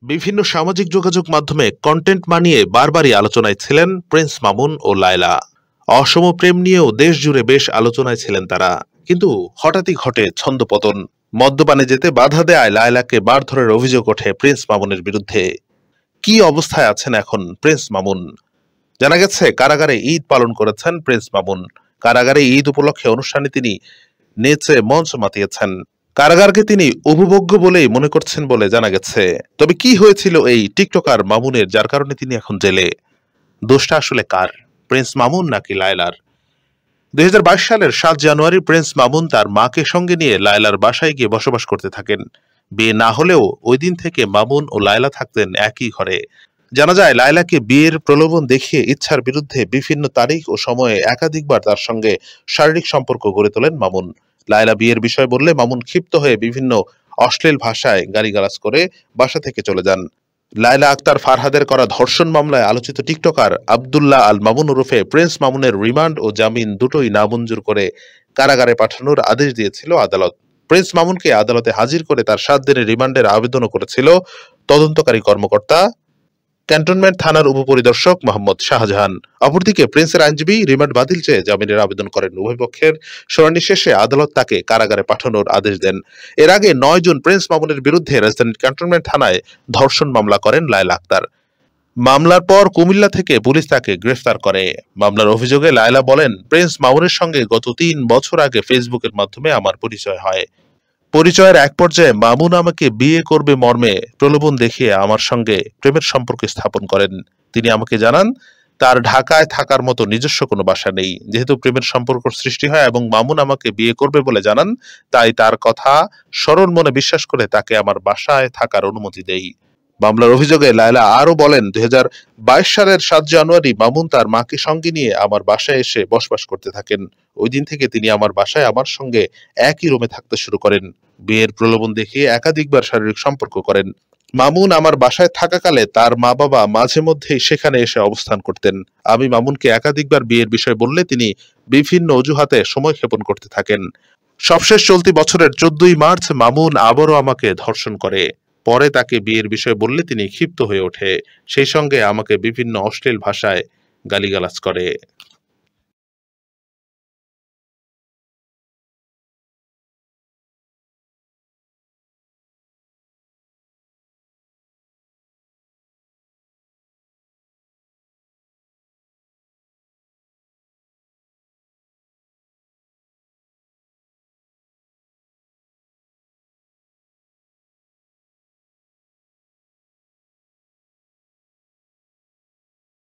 বিভিন্ন সামাজিক যোগাযোগ মাধ্যমে কন্টেন্ট বানিয়ে বারবারই আলোচনায় ছিলেন প্রিন্স মামুন ও লায়লা। অসম প্রেম নিয়েও দেশ জুড়ে বেশ আলোচনায় ছিলেন তারা, কিন্তু হঠাৎই ঘটে ছন্দপতন। মদ্যপানে যেতে বাধা দেয় লায়লাকে মারধরের অভিযোগ ওঠে প্রিন্স মামুনের বিরুদ্ধে। কি অবস্থায় আছেন এখন প্রিন্স মামুন? জানা গেছে কারাগারে ঈদ পালন করেছেন প্রিন্স মামুন। কারাগারে ঈদ উপলক্ষে অনুষ্ঠানে তিনি নেচে মঞ্চ মাতিয়েছেন। কারাগারকে তিনি উপভোগ্য বলেই মনে করছেন বলে জানা গেছে। তবে কি হয়েছিল এই টিকটকার মামুনের, যার কারণে তিনি এখন জেলে? দোষটা আসলে কার, প্রিন্স মামুন নাকি লায়লার? ২০২২ সালের ৭ জানুয়ারি প্রিন্স মামুন তার মাকে সঙ্গে নিয়ে লায়লার বাসায় গিয়ে বসবাস করতে থাকেন। বিয়ে না হলেও ওই দিন থেকে মামুন ও লায়লা থাকতেন একই ঘরে। জানা যায় লায়লাকে বিয়ের প্রলোভন দেখিয়ে ইচ্ছার বিরুদ্ধে বিভিন্ন তারিখ ও সময়ে একাধিকবার তার সঙ্গে শারীরিক সম্পর্ক গড়ে তোলেন মামুন। লায়লা বিয়ের বিষয় বললে মামুন ক্ষিপ্ত হয়ে বিভিন্ন অশ্লীল ভাষায় গালিগালাজ করে বাসা থেকে চলে যান। লায়লা আক্তার ফারহাদের করা ধর্ষণ মামলায় আলোচিত টিকটকার আব্দুল্লাহ আল মামুন ওরফে প্রিন্স মামুনের রিমান্ড ও জামিন দুটোই নামঞ্জুর করে কারাগারে পাঠানোর আদেশ দিয়েছিল আদালত। প্রিন্স মামুনকে আদালতে হাজির করে তার ৭ দিনের রিমান্ডের আবেদনও করেছিল তদন্তকারী কর্মকর্তা ক্যান্টনমেন্ট থানার উপপরিদর্শক মোহাম্মদ শাহজাহান। অপরদিকে প্রিন্সের আইনজীবী রিমান্ড বাতিল চেয়ে জামিনের আবেদন করেন। উভয় পক্ষের শুনানি শেষে আদালত তাকে কারাগারে পাঠানোর আদেশ দেন। এর আগে ৯ জুন প্রিন্স মামুনের বিরুদ্ধে রাজধানীর ক্যান্টনমেন্ট থানায় ধর্ষণ মামলা করেন লায়লা আক্তার। মামলার পর কুমিল্লা থেকে পুলিশ তাকে গ্রেফতার করে। মামলার অভিযোগে লায়লা বলেন, প্রিন্স মামুনের সঙ্গে গত ৩ বছর আগে ফেসবুকের মাধ্যমে আমার পরিচয় হয়। পরিচয়ের এক পর্যায়ে মামুন আমাকে বিয়ে করবে মর্মে প্রলোভন দেখিয়ে আমার সঙ্গে প্রেমের সম্পর্ক স্থাপন করেন। তিনি আমাকে জানান তার ঢাকায় থাকার মতো নিজস্ব কোনো বাসা নেই। যেহেতু প্রেমের সম্পর্ক সৃষ্টি হয় এবং মামুন আমাকে বিয়ে করবে বলে জানান, তাই তার কথা সরল মনে বিশ্বাস করে তাকে আমার বাসায় থাকার অনুমতি দেই। মামলার অভিযোগে লায়লা আরো বলেন, ২০২২ সালের ৭ জানুয়ারি মামুন তার মাকে সঙ্গে নিয়ে আমার বাসায় এসে বসবাস করতে থাকেন। ওই দিন থেকে তিনি আমার বাসায় আমার সঙ্গে একই রুমে থাকতে শুরু করেন। বিয়ের প্রলোভন দেখিয়ে একাধিকবার শারীরিক সম্পর্ক করেন। মামুন আমার বাসায় থাকাকালে তার মা বাবা মাঝে মধ্যেই সেখানে এসে অবস্থান করতেন। আমি মামুনকে একাধিকবার বিয়ের বিষয় বললে তিনি বিভিন্ন অজুহাতে সময় ক্ষেপণ করতে থাকেন। সবশেষ চলতি বছরের ১৪ই মার্চ মামুন আবারও আমাকে ধর্ষণ করে। পরে তাকে বিয়ের বিষয় বললে তিনি ক্ষিপ্ত হয়ে ওঠে। সেই সঙ্গে আমাকে বিভিন্ন অশ্লীল ভাষায় গালিগালাজ করে।